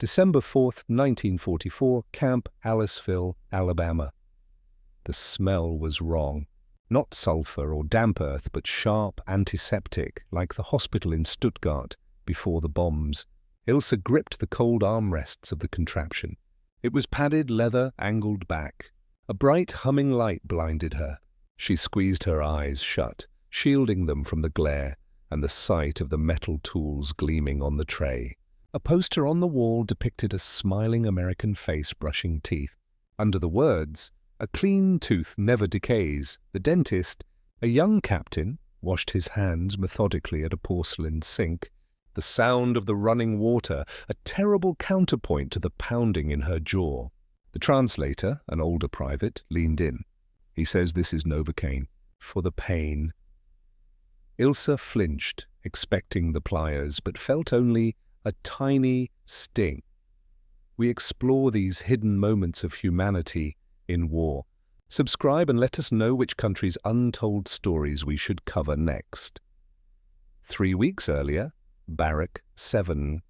December 4th, 1944, Camp Aliceville, Alabama. The smell was wrong. Not sulfur or damp earth, but sharp antiseptic, like the hospital in Stuttgart before the bombs. Ilse gripped the cold armrests of the contraption. It was padded leather, angled back. A bright, humming light blinded her. She squeezed her eyes shut, shielding them from the glare and the sight of the metal tools gleaming on the tray. A poster on the wall depicted a smiling American face brushing teeth. Under the words, "A clean tooth never decays," the dentist, a young captain, washed his hands methodically at a porcelain sink. The sound of the running water, a terrible counterpoint to the pounding in her jaw. The translator, an older private, leaned in. "He says this is Novocain, for the pain." Ilse flinched, expecting the pliers, but felt only a tiny sting. We explore these hidden moments of humanity in war. Subscribe and let us know which country's untold stories we should cover next. 3 weeks earlier, Barrack 7.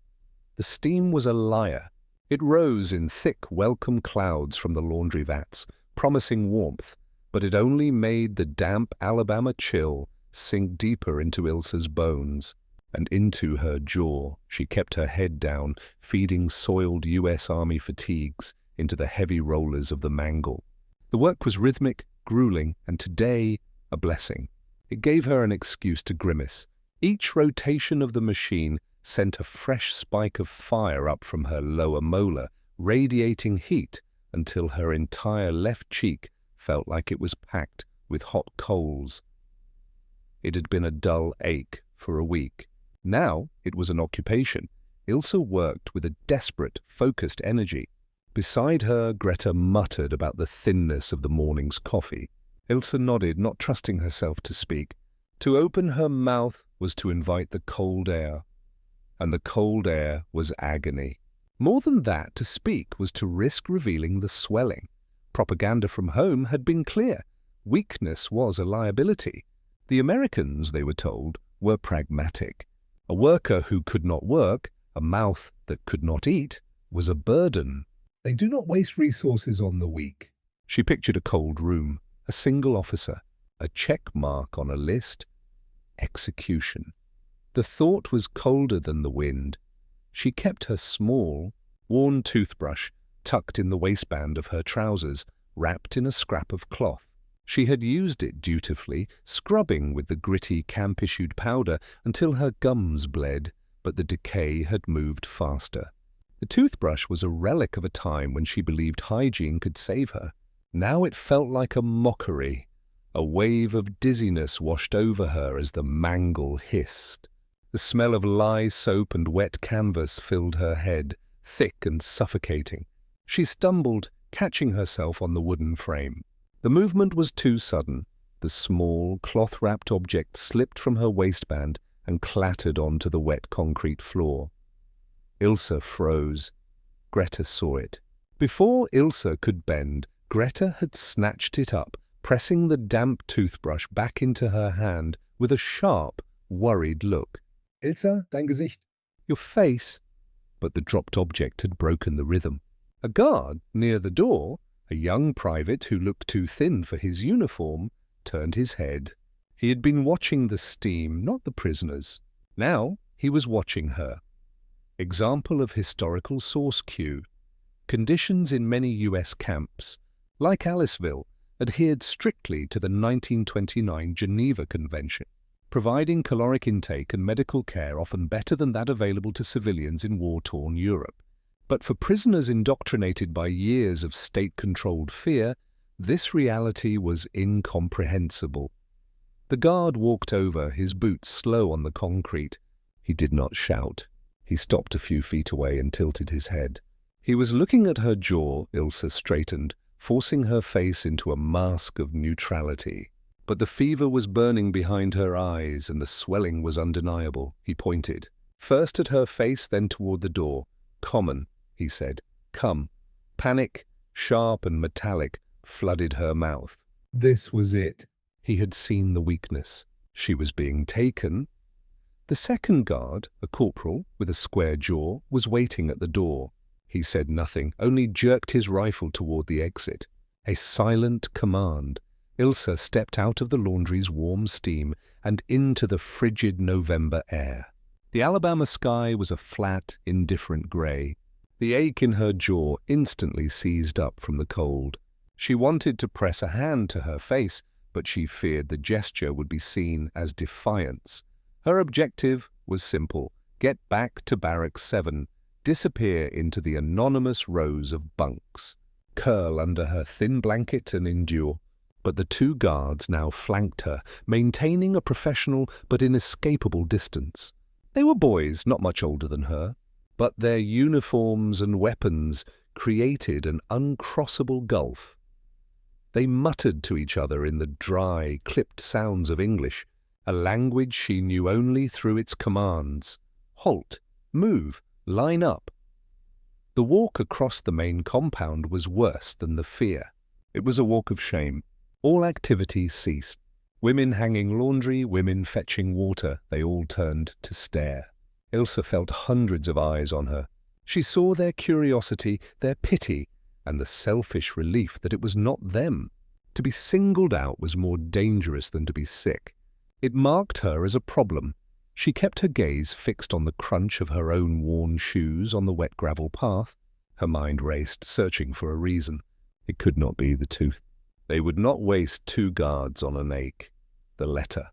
The steam was a liar. It rose in thick, welcome clouds from the laundry vats, promising warmth, but it only made the damp Alabama chill sink deeper into Ilse's bones and into her jaw. She kept her head down, feeding soiled U.S. Army fatigues into the heavy rollers of the mangle. The work was rhythmic, grueling, and today a blessing. It gave her an excuse to grimace. Each rotation of the machine sent a fresh spike of fire up from her lower molar, radiating heat until her entire left cheek felt like it was packed with hot coals. It had been a dull ache for a week. Now it was an occupation. Ilse worked with a desperate, focused energy. Beside her, Greta muttered about the thinness of the morning's coffee. Ilse nodded, not trusting herself to speak. To open her mouth was to invite the cold air, and the cold air was agony. More than that, to speak was to risk revealing the swelling. Propaganda from home had been clear. Weakness was a liability. The Americans, they were told, were pragmatic. A worker who could not work, a mouth that could not eat, was a burden. They do not waste resources on the weak. She pictured a cold room, a single officer, a check mark on a list. Execution. The thought was colder than the wind. She kept her small, worn toothbrush tucked in the waistband of her trousers, wrapped in a scrap of cloth. She had used it dutifully, scrubbing with the gritty camp-issued powder until her gums bled, but the decay had moved faster. The toothbrush was a relic of a time when she believed hygiene could save her. Now it felt like a mockery. A wave of dizziness washed over her as the mangle hissed. The smell of lye soap and wet canvas filled her head, thick and suffocating. She stumbled, catching herself on the wooden frame. The movement was too sudden. The small, cloth-wrapped object slipped from her waistband and clattered onto the wet concrete floor. Ilse froze. Greta saw it. Before Ilse could bend, Greta had snatched it up, pressing the damp toothbrush back into her hand with a sharp, worried look. "Ilse, dein Gesicht." "Your face." But the dropped object had broken the rhythm. A guard near the door, a young private who looked too thin for his uniform, turned his head. He had been watching the steam, not the prisoners. Now he was watching her. Example of historical source cue. Conditions in many U.S. camps, like Aliceville, adhered strictly to the 1929 Geneva Convention, providing caloric intake and medical care often better than that available to civilians in war-torn Europe. But for prisoners indoctrinated by years of state-controlled fear, this reality was incomprehensible. The guard walked over, his boots slow on the concrete. He did not shout. He stopped a few feet away and tilted his head. He was looking at her jaw. Ilse straightened, forcing her face into a mask of neutrality. But the fever was burning behind her eyes and the swelling was undeniable. He pointed, first at her face, then toward the door. "Common," he said. "Come." Panic, sharp and metallic, flooded her mouth. This was it. He had seen the weakness. She was being taken. The second guard, a corporal with a square jaw, was waiting at the door. He said nothing, only jerked his rifle toward the exit. A silent command. Ilse stepped out of the laundry's warm steam and into the frigid November air. The Alabama sky was a flat, indifferent grey. The ache in her jaw instantly seized up from the cold. She wanted to press a hand to her face, but she feared the gesture would be seen as defiance. Her objective was simple: get back to Barrack 7, disappear into the anonymous rows of bunks, curl under her thin blanket and endure. But the two guards now flanked her, maintaining a professional but inescapable distance. They were boys, not much older than her, but their uniforms and weapons created an uncrossable gulf. They muttered to each other in the dry, clipped sounds of English, a language she knew only through its commands. Halt, move, line up. The walk across the main compound was worse than the fear. It was a walk of shame. All activity ceased. Women hanging laundry, women fetching water, they all turned to stare. Ilse felt hundreds of eyes on her. She saw their curiosity, their pity, and the selfish relief that it was not them. To be singled out was more dangerous than to be sick. It marked her as a problem. She kept her gaze fixed on the crunch of her own worn shoes on the wet gravel path. Her mind raced, searching for a reason. It could not be the tooth. They would not waste two guards on an ache. The letter.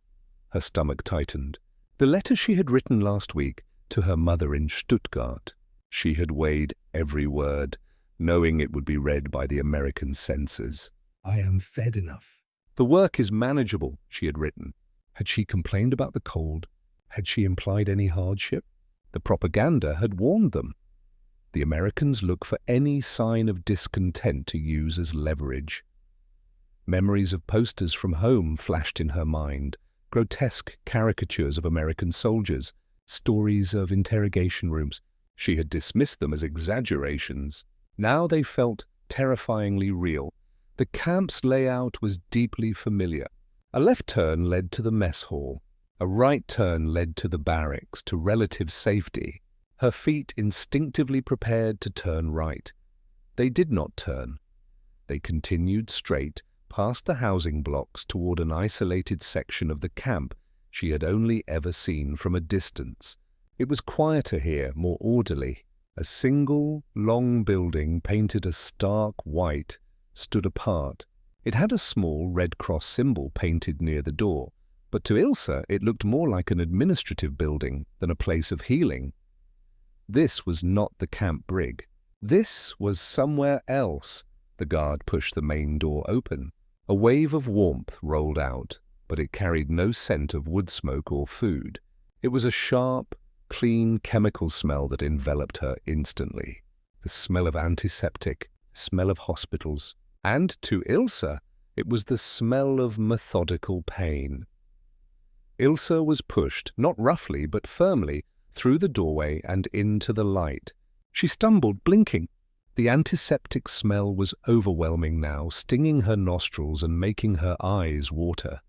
Her stomach tightened. The letter she had written last week to her mother in Stuttgart. She had weighed every word, knowing it would be read by the American censors. "I am fed enough. The work is manageable," she had written. Had she complained about the cold? Had she implied any hardship? The propaganda had warned them. The Americans look for any sign of discontent to use as leverage. Memories of posters from home flashed in her mind, grotesque caricatures of American soldiers, stories of interrogation rooms. She had dismissed them as exaggerations. Now they felt terrifyingly real. The camp's layout was deeply familiar. A left turn led to the mess hall. A right turn led to the barracks, to relative safety. Her feet instinctively prepared to turn right. They did not turn. They continued straight, past the housing blocks toward an isolated section of the camp she had only ever seen from a distance. It was quieter here, more orderly. A single, long building painted a stark white stood apart. It had a small Red Cross symbol painted near the door, but to Ilse it looked more like an administrative building than a place of healing. This was not the camp brig. This was somewhere else. The guard pushed the main door open. A wave of warmth rolled out, but it carried no scent of wood smoke or food. It was a sharp, clean chemical smell that enveloped her instantly. The smell of antiseptic, the smell of hospitals. And to Ilse, it was the smell of methodical pain. Ilse was pushed, not roughly but firmly, through the doorway and into the light. She stumbled, blinking. The antiseptic smell was overwhelming now, stinging her nostrils and making her eyes water.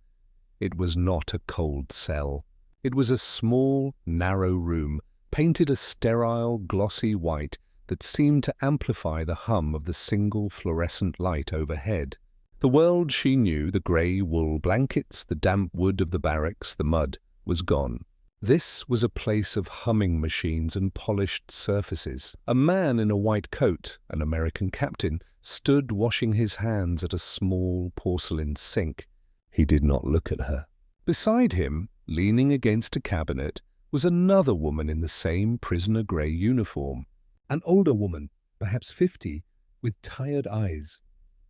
It was not a cold cell. It was a small, narrow room, painted a sterile, glossy white that seemed to amplify the hum of the single fluorescent light overhead. The world she knew, the grey wool blankets, the damp wood of the barracks, the mud, was gone. This was a place of humming machines and polished surfaces. A man in a white coat, an American captain, stood washing his hands at a small porcelain sink. He did not look at her. Beside him, leaning against a cabinet, was another woman in the same prisoner grey uniform. An older woman, perhaps 50, with tired eyes.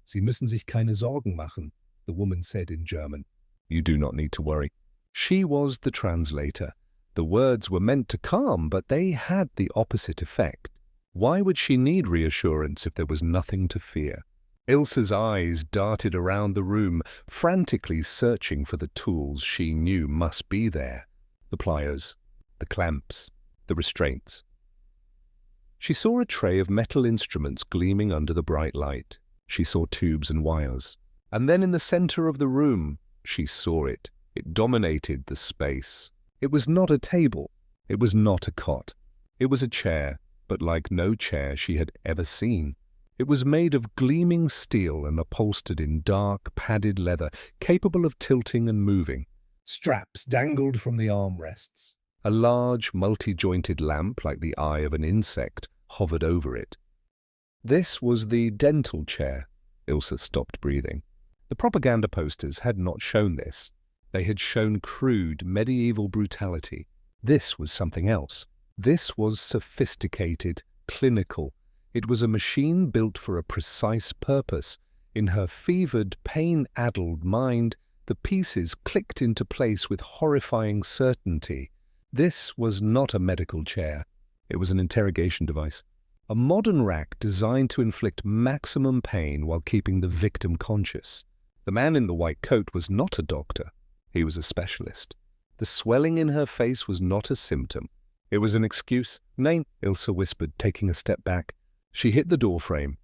"Sie müssen sich keine Sorgen machen," the woman said in German. "You do not need to worry." She was the translator. The words were meant to calm, but they had the opposite effect. Why would she need reassurance if there was nothing to fear? Ilse's eyes darted around the room, frantically searching for the tools she knew must be there. The pliers, the clamps, the restraints. She saw a tray of metal instruments gleaming under the bright light. She saw tubes and wires. And then in the center of the room, she saw it. It dominated the space. It was not a table. It was not a cot. It was a chair. but like no chair she had ever seen. It was made of gleaming steel and upholstered in dark, padded leather, capable of tilting and moving. Straps dangled from the armrests. A large, multi-jointed lamp, like the eye of an insect, hovered over it. This was the dental chair. Ilse stopped breathing. The propaganda posters had not shown this. They had shown crude, medieval brutality. This was something else. This was sophisticated, clinical. It was a machine built for a precise purpose. In her fevered, pain-addled mind, the pieces clicked into place with horrifying certainty. This was not a medical chair. It was an interrogation device. A modern rack designed to inflict maximum pain while keeping the victim conscious. The man in the white coat was not a doctor. He was a specialist. The swelling in her face was not a symptom. It was an excuse. "Nein," Ilse whispered, taking a step back. She hit the doorframe.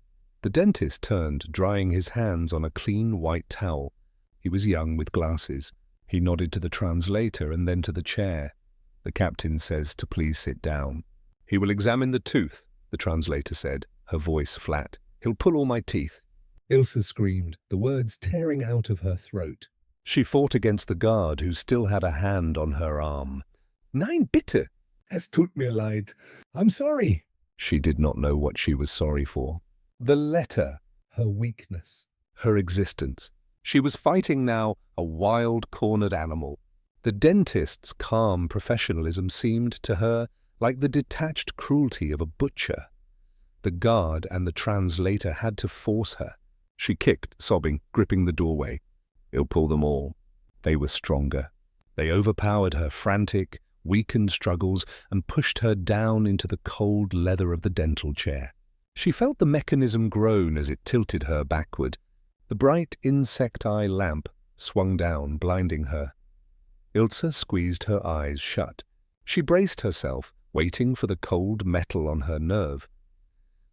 The dentist turned, drying his hands on a clean white towel. He was young, with glasses. He nodded to the translator and then to the chair. "The captain says to please sit down." "He will examine the tooth," the translator said, her voice flat. "He'll pull all my teeth." Ilse screamed, the words tearing out of her throat. She fought against the guard, who still had a hand on her arm. "Nein, bitte! Es tut mir leid. I'm sorry." She did not know what she was sorry for. The letter, her weakness, her existence. She was fighting now a wild, cornered animal. The dentist's calm professionalism seemed to her like the detached cruelty of a butcher. The guard and the translator had to force her. She kicked, sobbing, gripping the doorway. "He'll pull them all." They were stronger. They overpowered her frantic, weakened struggles and pushed her down into the cold leather of the dental chair. She felt the mechanism groan as it tilted her backward. The bright insect-eye lamp swung down, blinding her. Ilse squeezed her eyes shut. She braced herself, waiting for the cold metal on her nerve.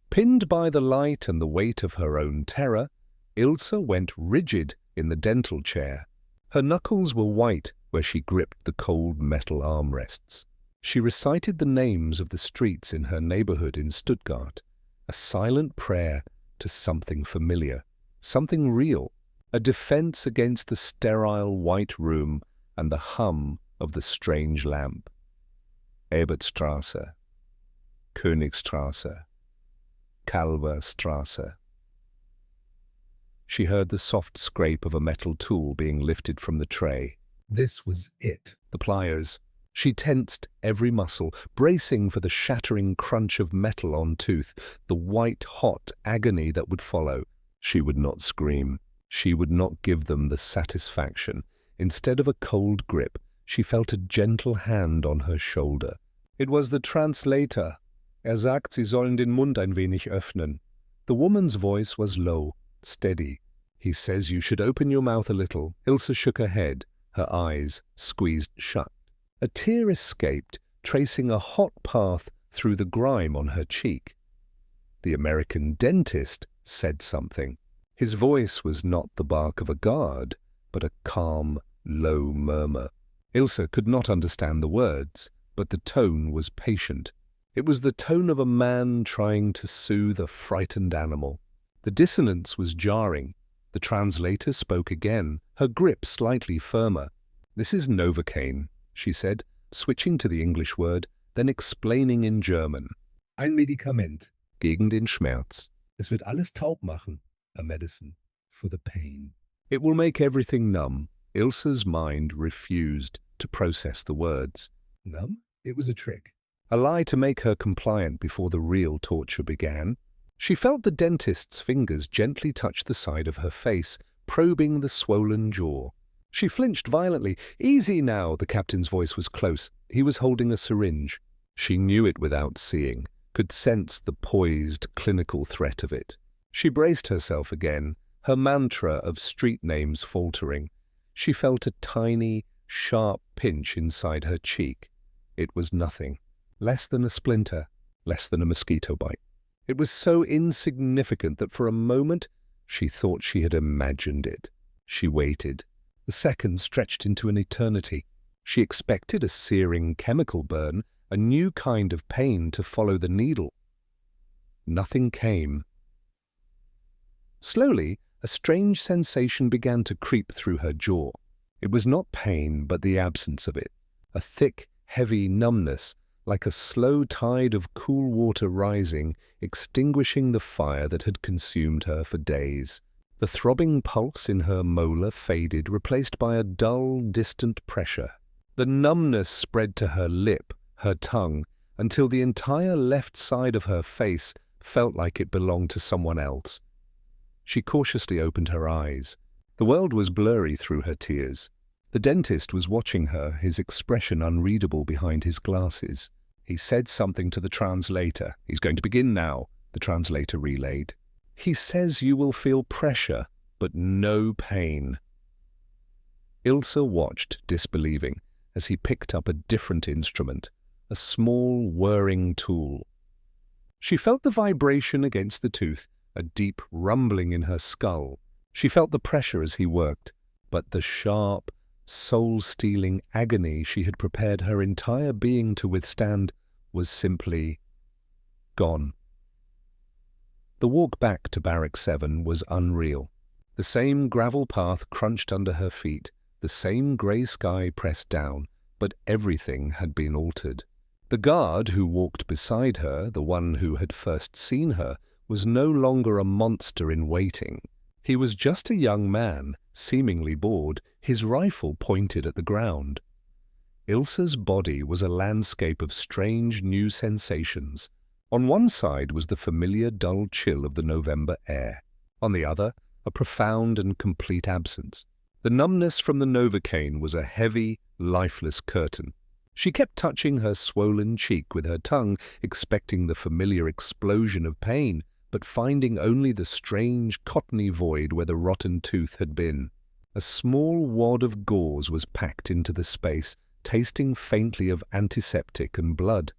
Pinned by the light and the weight of her own terror, Ilse went rigid in the dental chair. Her knuckles were white where she gripped the cold metal armrests. She recited the names of the streets in her neighborhood in Stuttgart, a silent prayer to something familiar, something real, a defense against the sterile white room and the hum of the strange lamp. Ebertstrasse, Königstrasse, Kalverstrasse. She heard the soft scrape of a metal tool being lifted from the tray. This was it. The pliers. She tensed every muscle, bracing for the shattering crunch of metal on tooth, the white-hot agony that would follow. She would not scream. She would not give them the satisfaction. Instead of a cold grip, she felt a gentle hand on her shoulder. It was the translator. Sagt, Sie sollen den Mund ein wenig öffnen. The woman's voice was low, steady. He says you should open your mouth a little. Ilse shook her head, her eyes squeezed shut. A tear escaped, tracing a hot path through the grime on her cheek. The American dentist said something. His voice was not the bark of a guard, but a calm, low murmur. Ilse could not understand the words, but the tone was patient. It was the tone of a man trying to soothe a frightened animal. The dissonance was jarring. The translator spoke again, her grip slightly firmer. "This is Novocain," she said, switching to the English word, then explaining in German. "Ein Medikament gegen den Schmerz. Es wird alles taub machen. A medicine for the pain. It will make everything numb." Ilse's mind refused to process the words. Numb? It was a trick. A lie to make her compliant before the real torture began. She felt the dentist's fingers gently touch the side of her face, probing the swollen jaw. She flinched violently. "Easy now," the captain's voice was close. He was holding a syringe. She knew it without seeing, could sense the poised, clinical threat of it. She braced herself again, her mantra of street names faltering. She felt a tiny, sharp pinch inside her cheek. It was nothing. Less than a splinter, less than a mosquito bite. It was so insignificant that for a moment she thought she had imagined it. She waited. The seconds stretched into an eternity. She expected a searing chemical burn, a new kind of pain to follow the needle. Nothing came. Slowly, a strange sensation began to creep through her jaw. It was not pain, but the absence of it. A thick, heavy numbness, like a slow tide of cool water rising, extinguishing the fire that had consumed her for days. The throbbing pulse in her molar faded, replaced by a dull, distant pressure. The numbness spread to her lip, her tongue, until the entire left side of her face felt like it belonged to someone else. She cautiously opened her eyes. The world was blurry through her tears. The dentist was watching her, his expression unreadable behind his glasses. He said something to the translator. "He's going to begin now," the translator relayed. "He says you will feel pressure, but no pain." Ilse watched, disbelieving, as he picked up a different instrument, a small, whirring tool. She felt the vibration against the tooth, a deep rumbling in her skull. She felt the pressure as he worked, but the sharp, soul-stealing agony she had prepared her entire being to withstand was simply gone. The walk back to Barrack 7 was unreal. The same gravel path crunched under her feet, the same grey sky pressed down, but everything had been altered. The guard who walked beside her, the one who had first seen her, was no longer a monster in waiting. He was just a young man, seemingly bored, his rifle pointed at the ground. Ilse's body was a landscape of strange new sensations. On one side was the familiar dull chill of the November air. On the other, a profound and complete absence. The numbness from the Novocain was a heavy, lifeless curtain. She kept touching her swollen cheek with her tongue, expecting the familiar explosion of pain, but finding only the strange, cottony void where the rotten tooth had been. A small wad of gauze was packed into the space, tasting faintly of antiseptic and blood.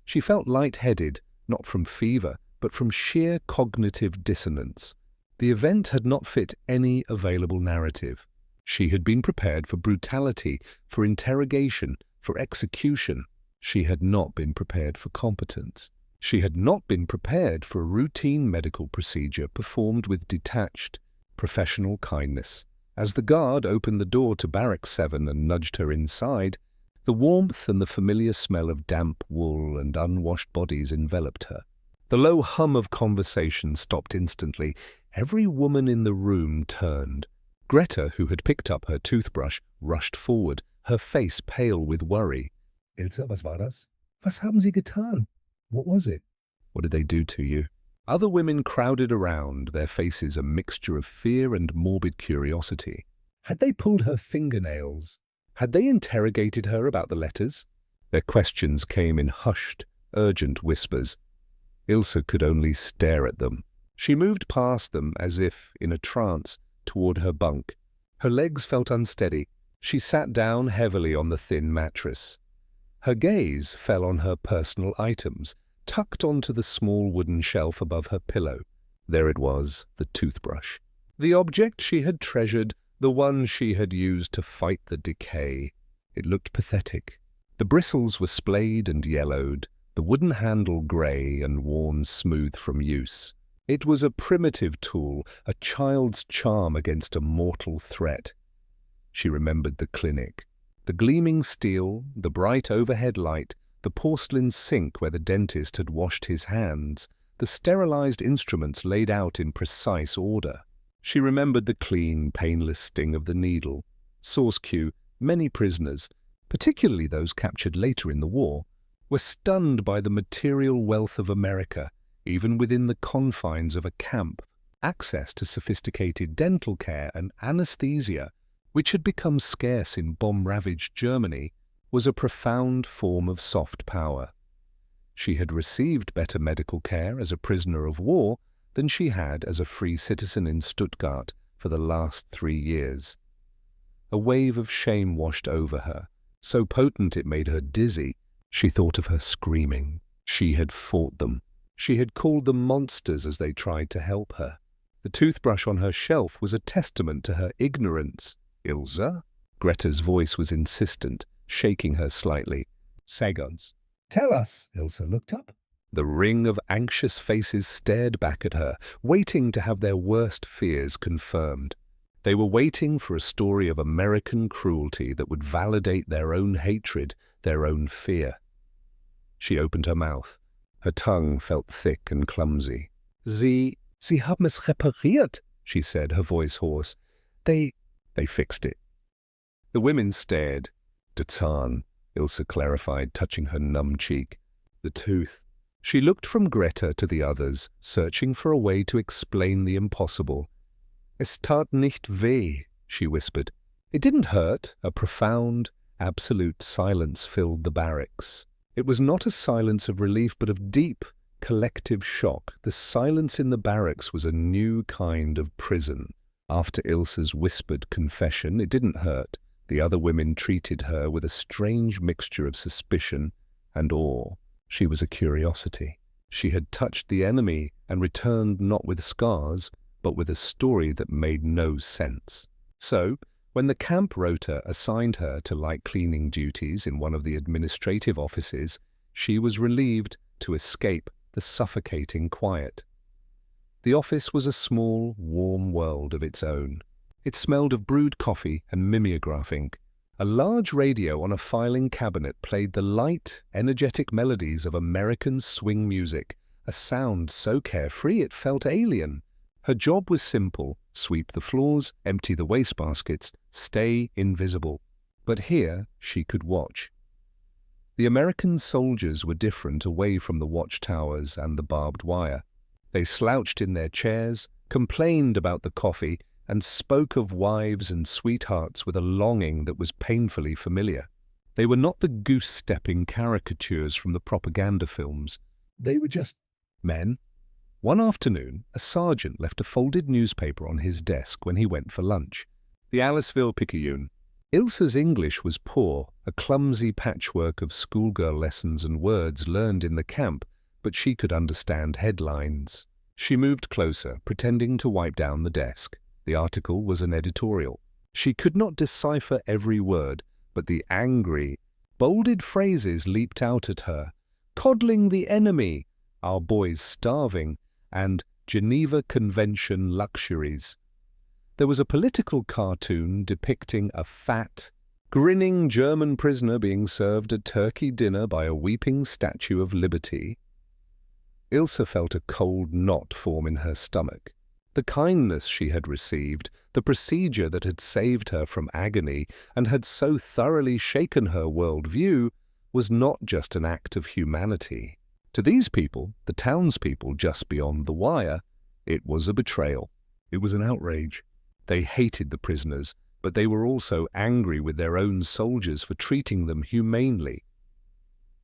She felt light-headed, not from fever, but from sheer cognitive dissonance. The event had not fit any available narrative. She had been prepared for brutality, for interrogation, for execution. She had not been prepared for competence. She had not been prepared for a routine medical procedure performed with detached, professional kindness. As the guard opened the door to Barrack 7 and nudged her inside, the warmth and the familiar smell of damp wool and unwashed bodies enveloped her. The low hum of conversation stopped instantly. Every woman in the room turned. Greta, who had picked up her toothbrush, rushed forward, her face pale with worry. "Ilse, was war das? Was haben Sie getan? What was it?" "What did they do to you?" Other women crowded around, their faces a mixture of fear and morbid curiosity. Had they pulled her fingernails? Had they interrogated her about the letters? Their questions came in hushed, urgent whispers. Ilse could only stare at them. She moved past them as if, in a trance, toward her bunk. Her legs felt unsteady. She sat down heavily on the thin mattress. Her gaze fell on her personal items, tucked onto the small wooden shelf above her pillow. There it was, the toothbrush. The object she had treasured, the one she had used to fight the decay. It looked pathetic. The bristles were splayed and yellowed, the wooden handle grey and worn smooth from use. It was a primitive tool, a child's charm against a mortal threat. She remembered the clinic. The gleaming steel, the bright overhead light, the porcelain sink where the dentist had washed his hands, the sterilized instruments laid out in precise order. She remembered the clean, painless sting of the needle. Source Q, many prisoners, particularly those captured later in the war, were stunned by the material wealth of America, even within the confines of a camp. Access to sophisticated dental care and anesthesia, which had become scarce in bomb-ravaged Germany, was a profound form of soft power. She had received better medical care as a prisoner of war than she had as a free citizen in Stuttgart for the last 3 years. A wave of shame washed over her, so potent it made her dizzy. She thought of her screaming. She had fought them. She had called them monsters as they tried to help her. The toothbrush on her shelf was a testament to her ignorance. "Ilse?" Greta's voice was insistent, shaking her slightly. "Sag uns. Tell us." Ilse looked up. The ring of anxious faces stared back at her, waiting to have their worst fears confirmed. They were waiting for a story of American cruelty that would validate their own hatred, their own fear. She opened her mouth. Her tongue felt thick and clumsy. Sie haben es repariert, she said, her voice hoarse. They fixed it. The women stared. Der Zahn, Ilse clarified, touching her numb cheek. The tooth. She looked from Greta to the others, searching for a way to explain the impossible. Es tat nicht weh, she whispered. It didn't hurt. A profound, absolute silence filled the barracks. It was not a silence of relief, but of deep, collective shock. The silence in the barracks was a new kind of prison. After Ilse's whispered confession, it didn't hurt. The other women treated her with a strange mixture of suspicion and awe. She was a curiosity. She had touched the enemy and returned not with scars, but with a story that made no sense. So, when the camp rota assigned her to light cleaning duties in one of the administrative offices, she was relieved to escape the suffocating quiet. The office was a small, warm world of its own. It smelled of brewed coffee and mimeograph ink. A large radio on a filing cabinet played the light, energetic melodies of American swing music, a sound so carefree it felt alien. Her job was simple: sweep the floors, empty the wastebaskets, stay invisible. But here she could watch. The American soldiers were different away from the watchtowers and the barbed wire. They slouched in their chairs, complained about the coffee, and spoke of wives and sweethearts with a longing that was painfully familiar. They were not the goose-stepping caricatures from the propaganda films. They were just men. One afternoon, a sergeant left a folded newspaper on his desk when he went for lunch. The Aliceville Picayune. Ilse's English was poor, a clumsy patchwork of schoolgirl lessons and words learned in the camp, but she could understand headlines. She moved closer, pretending to wipe down the desk. The article was an editorial. She could not decipher every word, but the angry, bolded phrases leaped out at her. Coddling the enemy, our boys starving, and Geneva Convention luxuries. There was a political cartoon depicting a fat, grinning German prisoner being served a turkey dinner by a weeping Statue of Liberty. Ilse felt a cold knot form in her stomach. The kindness she had received, the procedure that had saved her from agony and had so thoroughly shaken her world-view, was not just an act of humanity. To these people, the townspeople just beyond the wire, it was a betrayal. It was an outrage. They hated the prisoners, but they were also angry with their own soldiers for treating them humanely.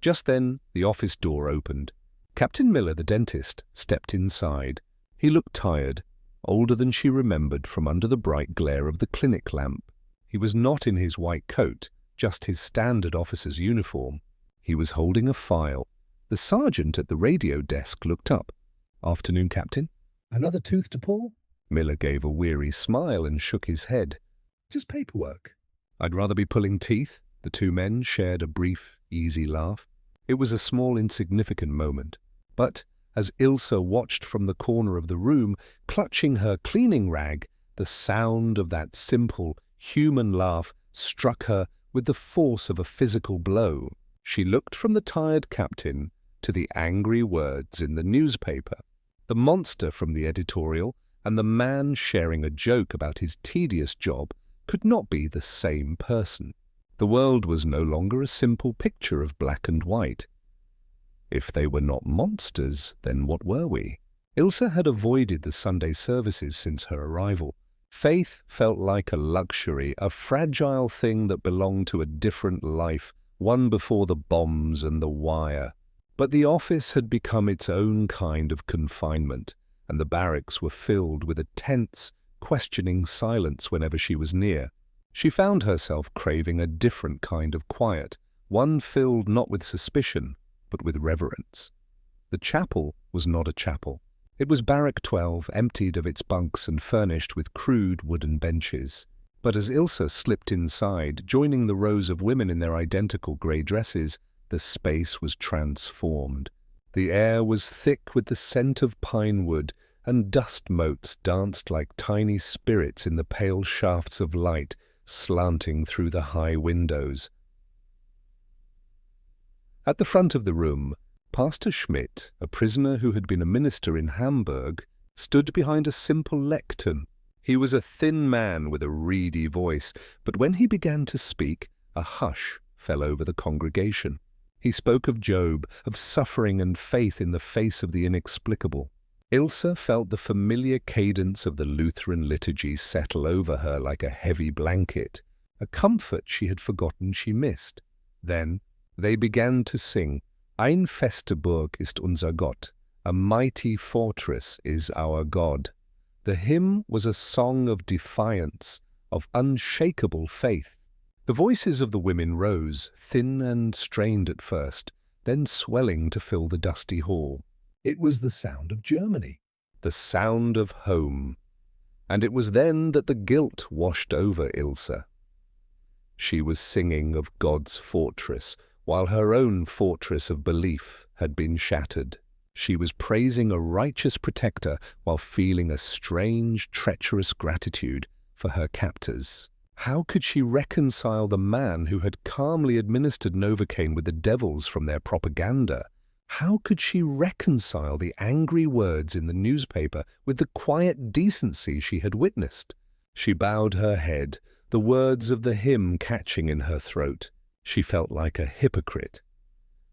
Just then, the office door opened. Captain Miller, the dentist, stepped inside. He looked tired, older than she remembered from under the bright glare of the clinic lamp. He was not in his white coat, just his standard officer's uniform. He was holding a file. The sergeant at the radio desk looked up. "Afternoon, Captain." another tooth to pull. Miller gave a weary smile and shook his head. Just paperwork. "I'd rather be pulling teeth." The two men shared a brief, easy laugh. It was a small, insignificant moment. But as Ilse watched from the corner of the room, clutching her cleaning rag, the sound of that simple, human laugh struck her with the force of a physical blow. She looked from the tired captain to the angry words in the newspaper, the monster from the editorial, and the man sharing a joke about his tedious job could not be the same person. The world was no longer a simple picture of black and white. If they were not monsters, then what were we? Ilse had avoided the Sunday services since her arrival. Faith felt like a luxury, a fragile thing that belonged to a different life, one before the bombs and the wire. But the office had become its own kind of confinement, and the barracks were filled with a tense, questioning silence whenever she was near. She found herself craving a different kind of quiet, one filled not with suspicion, but with reverence. The chapel was not a chapel. It was Barrack 12, emptied of its bunks and furnished with crude wooden benches. But as Ilse slipped inside, joining the rows of women in their identical grey dresses, the space was transformed. The air was thick with the scent of pine wood, and dust motes danced like tiny spirits in the pale shafts of light slanting through the high windows. At the front of the room, Pastor Schmidt, a prisoner who had been a minister in Hamburg, stood behind a simple lectern. He was a thin man with a reedy voice, but when he began to speak, a hush fell over the congregation. He spoke of Job, of suffering and faith in the face of the inexplicable. Ilse felt the familiar cadence of the Lutheran liturgy settle over her like a heavy blanket, a comfort she had forgotten she missed. Then they began to sing, Ein feste Burg ist unser Gott, a mighty fortress is our God. The hymn was a song of defiance, of unshakable faith. The voices of the women rose, thin and strained at first, then swelling to fill the dusty hall. It was the sound of Germany. The sound of home. And it was then that the guilt washed over Ilse. She was singing of God's fortress, while her own fortress of belief had been shattered. She was praising a righteous protector while feeling a strange, treacherous gratitude for her captors. How could she reconcile the man who had calmly administered Novocain with the devils from their propaganda? How could she reconcile the angry words in the newspaper with the quiet decency she had witnessed? She bowed her head, the words of the hymn catching in her throat. She felt like a hypocrite.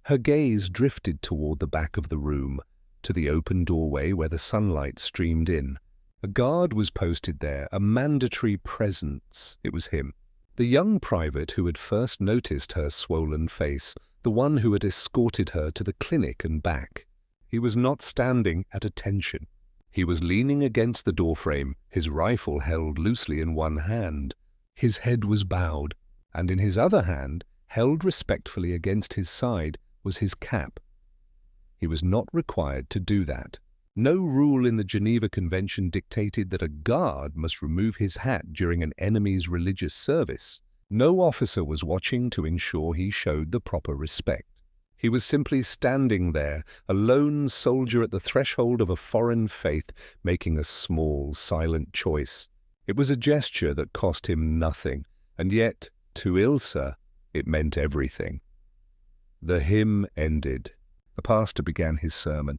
Her gaze drifted toward the back of the room, to the open doorway where the sunlight streamed in. A guard was posted there, a mandatory presence. It was him, the young private who had first noticed her swollen face, the one who had escorted her to the clinic and back. He was not standing at attention. He was leaning against the doorframe, his rifle held loosely in one hand. His head was bowed, and in his other hand, held respectfully against his side, was his cap. He was not required to do that. No rule in the Geneva Convention dictated that a guard must remove his hat during an enemy's religious service. No officer was watching to ensure he showed the proper respect. He was simply standing there, a lone soldier at the threshold of a foreign faith, making a small, silent choice. It was a gesture that cost him nothing, and yet, to Ilse, it meant everything. The hymn ended. The pastor began his sermon.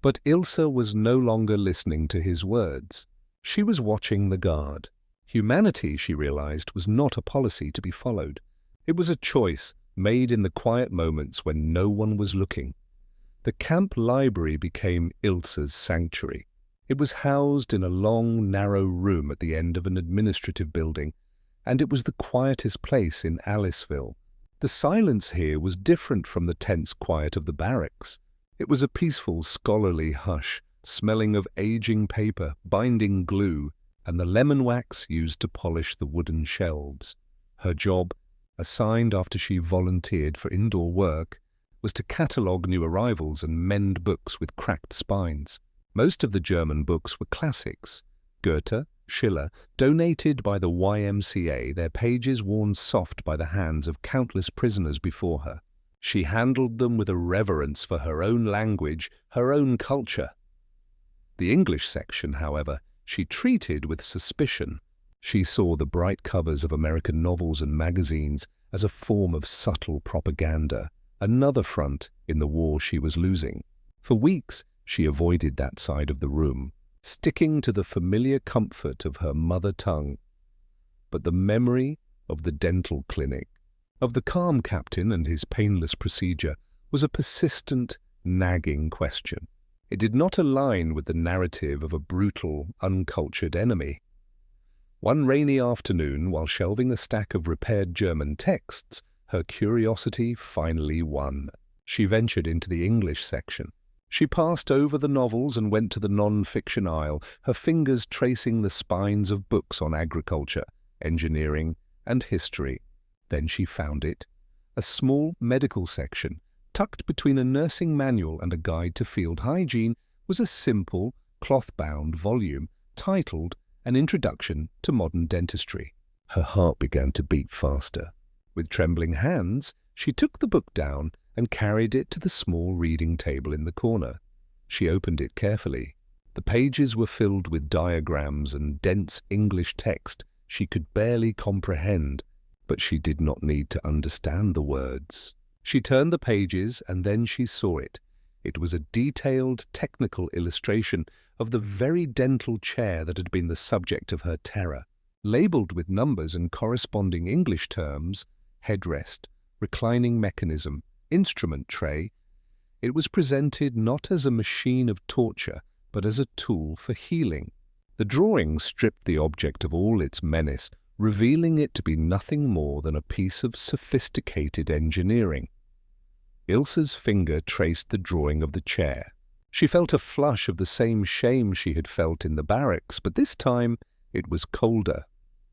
But Ilse was no longer listening to his words. She was watching the guard. Humanity, she realized, was not a policy to be followed. It was a choice made in the quiet moments when no one was looking. The camp library became Ilse's sanctuary. It was housed in a long, narrow room at the end of an administrative building, and it was the quietest place in Aliceville. The silence here was different from the tense quiet of the barracks. It was a peaceful, scholarly hush, smelling of aging paper, binding glue, and the lemon wax used to polish the wooden shelves. Her job, assigned after she volunteered for indoor work, was to catalogue new arrivals and mend books with cracked spines. Most of the German books were classics. Goethe, Schiller, donated by the YMCA, their pages worn soft by the hands of countless prisoners before her. She handled them with a reverence for her own language, her own culture. The English section, however, she treated with suspicion. She saw the bright covers of American novels and magazines as a form of subtle propaganda, another front in the war she was losing. For weeks, she avoided that side of the room, sticking to the familiar comfort of her mother tongue. But the memory of the dental clinic, of the calm captain and his painless procedure, was a persistent, nagging question. It did not align with the narrative of a brutal, uncultured enemy. One rainy afternoon, while shelving a stack of repaired German texts, her curiosity finally won. She ventured into the English section. She passed over the novels and went to the non-fiction aisle, her fingers tracing the spines of books on agriculture, engineering, and history. Then she found it, a small medical section. Tucked between a nursing manual and a guide to field hygiene was a simple, cloth-bound volume titled An Introduction to Modern Dentistry. Her heart began to beat faster. With trembling hands, she took the book down and carried it to the small reading table in the corner. She opened it carefully. The pages were filled with diagrams and dense English text she could barely comprehend, but she did not need to understand the words. She turned the pages and then she saw it. It was a detailed technical illustration of the very dental chair that had been the subject of her terror. Labelled with numbers and corresponding English terms, headrest, reclining mechanism, instrument tray, it was presented not as a machine of torture, but as a tool for healing. The drawing stripped the object of all its menace, revealing it to be nothing more than a piece of sophisticated engineering. Ilse's finger traced the drawing of the chair. She felt a flush of the same shame she had felt in the barracks, but this time it was colder,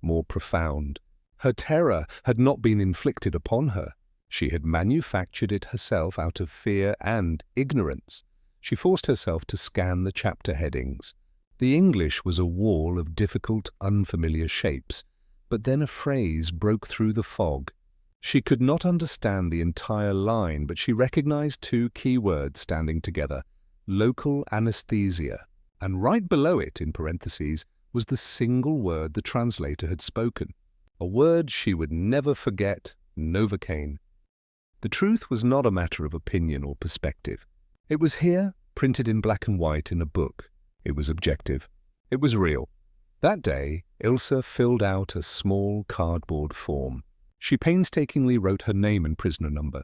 more profound. Her terror had not been inflicted upon her. She had manufactured it herself out of fear and ignorance. She forced herself to scan the chapter headings. The English was a wall of difficult, unfamiliar shapes, but then a phrase broke through the fog. She could not understand the entire line, but she recognized two key words standing together: local anesthesia, and right below it, in parentheses, was the single word the translator had spoken. A word she would never forget: Novocain. The truth was not a matter of opinion or perspective. It was here, printed in black and white in a book. It was objective. It was real. That day, Ilse filled out a small cardboard form. She painstakingly wrote her name and prisoner number.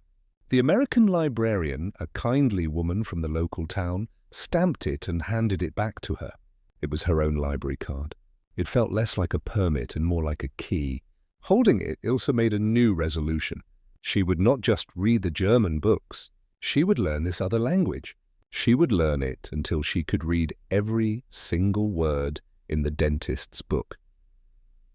The American librarian, a kindly woman from the local town, stamped it and handed it back to her. It was her own library card. It felt less like a permit and more like a key. Holding it, Ilse made a new resolution. She would not just read the German books. She would learn this other language. She would learn it until she could read every single word in the dentist's book.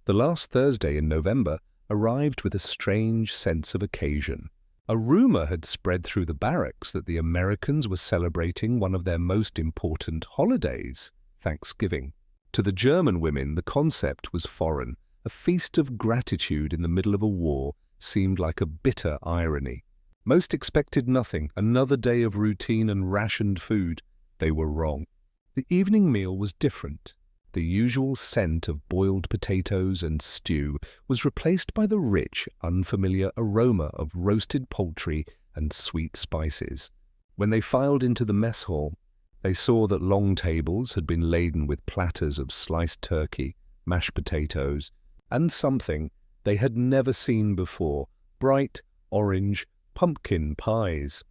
The last Thursday in November arrived with a strange sense of occasion. A rumor had spread through the barracks that the Americans were celebrating one of their most important holidays, Thanksgiving. To the German women, the concept was foreign. A feast of gratitude in the middle of a war seemed like a bitter irony. Most expected nothing, another day of routine and rationed food. They were wrong. The evening meal was different. The usual scent of boiled potatoes and stew was replaced by the rich, unfamiliar aroma of roasted poultry and sweet spices. When they filed into the mess hall, they saw that long tables had been laden with platters of sliced turkey, mashed potatoes, and something they had never seen before: bright orange pumpkin pies.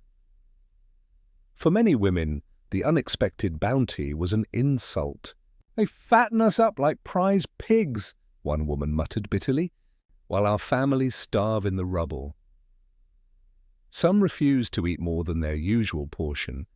For many women, the unexpected bounty was an insult. "They fatten us up like prize pigs," one woman muttered bitterly, "while our families starve in the rubble." Some refused to eat more than their usual portion.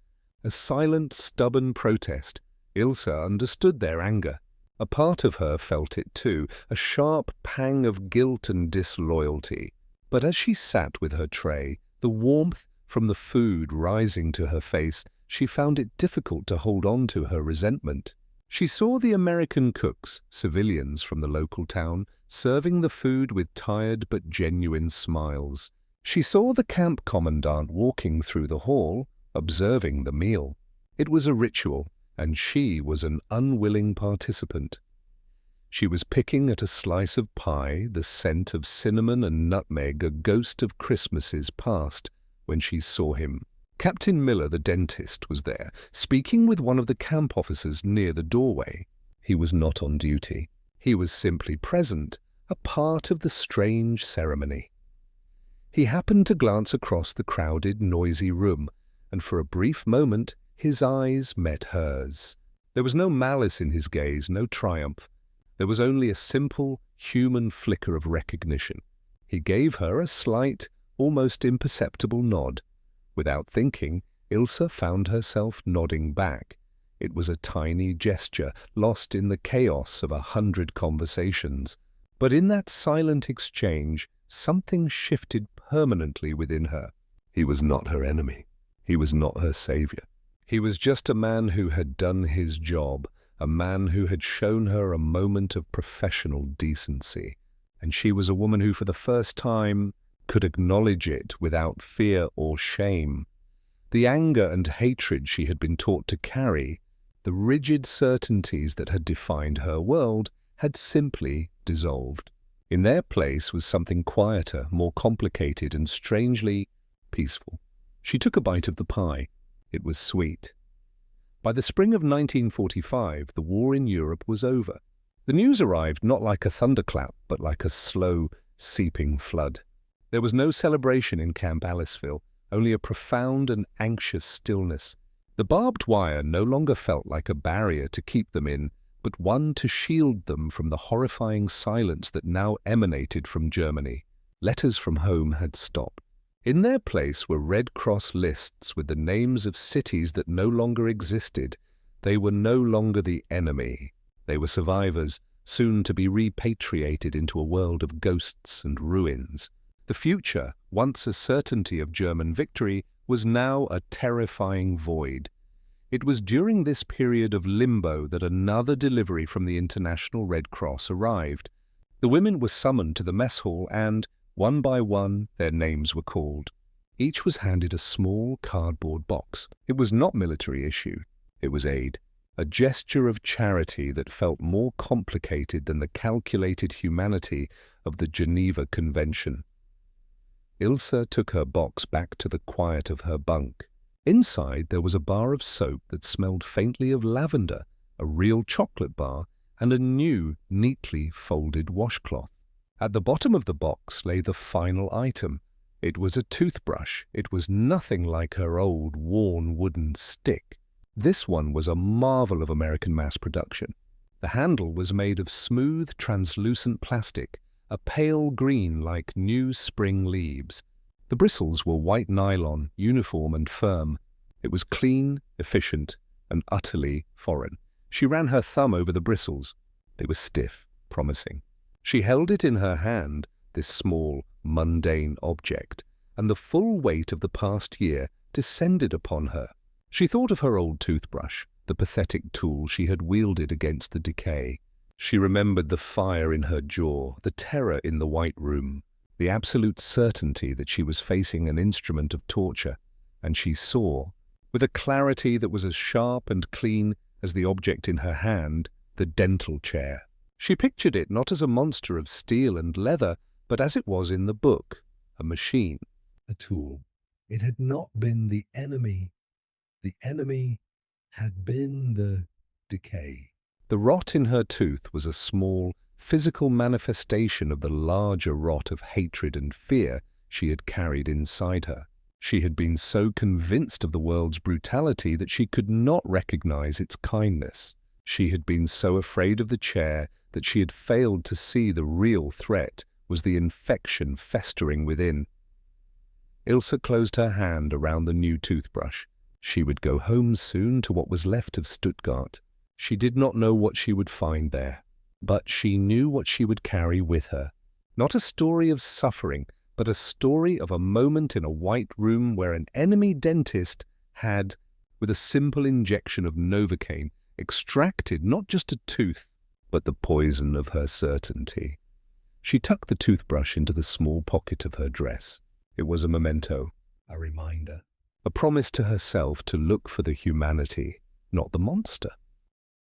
A silent, stubborn protest. Ilse understood their anger. A part of her felt it too, a sharp pang of guilt and disloyalty. But as she sat with her tray, the warmth from the food rising to her face, she found it difficult to hold on to her resentment. She saw the American cooks, civilians from the local town, serving the food with tired but genuine smiles. She saw the camp commandant walking through the hall, observing the meal. It was a ritual, and she was an unwilling participant. She was picking at a slice of pie, the scent of cinnamon and nutmeg, a ghost of Christmases past, when she saw him. Captain Miller, the dentist, was there, speaking with one of the camp officers near the doorway. He was not on duty. He was simply present, a part of the strange ceremony. He happened to glance across the crowded, noisy room, and for a brief moment his eyes met hers. There was no malice in his gaze, no triumph. There was only a simple, human flicker of recognition. He gave her a slight, almost imperceptible nod. Without thinking, Ilse found herself nodding back. It was a tiny gesture, lost in the chaos of 100 conversations. But in that silent exchange, something shifted permanently within her. He was not her enemy. He was not her savior. He was just a man who had done his job, a man who had shown her a moment of professional decency. And she was a woman who, for the first time, could acknowledge it without fear or shame. The anger and hatred she had been taught to carry, the rigid certainties that had defined her world, had simply dissolved. In their place was something quieter, more complicated, and strangely peaceful. She took a bite of the pie. It was sweet. By the spring of 1945, the war in Europe was over. The news arrived not like a thunderclap, but like a slow, seeping flood. There was no celebration in Camp Aliceville, only a profound and anxious stillness. The barbed wire no longer felt like a barrier to keep them in, but one to shield them from the horrifying silence that now emanated from Germany. Letters from home had stopped. In their place were Red Cross lists with the names of cities that no longer existed. They were no longer the enemy. They were survivors, soon to be repatriated into a world of ghosts and ruins. The future, once a certainty of German victory, was now a terrifying void. It was during this period of limbo that another delivery from the International Red Cross arrived. The women were summoned to the mess hall and, one by one, their names were called. Each was handed a small cardboard box. It was not military issue. It was aid. A gesture of charity that felt more complicated than the calculated humanity of the Geneva Convention. Ilse took her box back to the quiet of her bunk. Inside there was a bar of soap that smelled faintly of lavender, a real chocolate bar, and a new, neatly folded washcloth. At the bottom of the box lay the final item. It was a toothbrush. It was nothing like her old, worn wooden stick. This one was a marvel of American mass production. The handle was made of smooth, translucent plastic, a pale green like new spring leaves. The bristles were white nylon, uniform and firm. It was clean, efficient, and utterly foreign. She ran her thumb over the bristles. They were stiff, promising. She held it in her hand, this small, mundane object, and the full weight of the past year descended upon her. She thought of her old toothbrush, the pathetic tool she had wielded against the decay. She remembered the fire in her jaw, the terror in the white room, the absolute certainty that she was facing an instrument of torture, and she saw, with a clarity that was as sharp and clean as the object in her hand, the dental chair. She pictured it not as a monster of steel and leather, but as it was in the book, a machine. A tool. It had not been the enemy. The enemy had been the decay. The rot in her tooth was a small, physical manifestation of the larger rot of hatred and fear she had carried inside her. She had been so convinced of the world's brutality that she could not recognize its kindness. She had been so afraid of the chair that she had failed to see the real threat was the infection festering within. Ilse closed her hand around the new toothbrush. She would go home soon to what was left of Stuttgart. She did not know what she would find there, but she knew what she would carry with her. Not a story of suffering, but a story of a moment in a white room where an enemy dentist had, with a simple injection of Novocain, extracted not just a tooth, but the poison of her certainty. She tucked the toothbrush into the small pocket of her dress. It was a memento, A reminder. a promise to herself to look for the humanity, not the monster.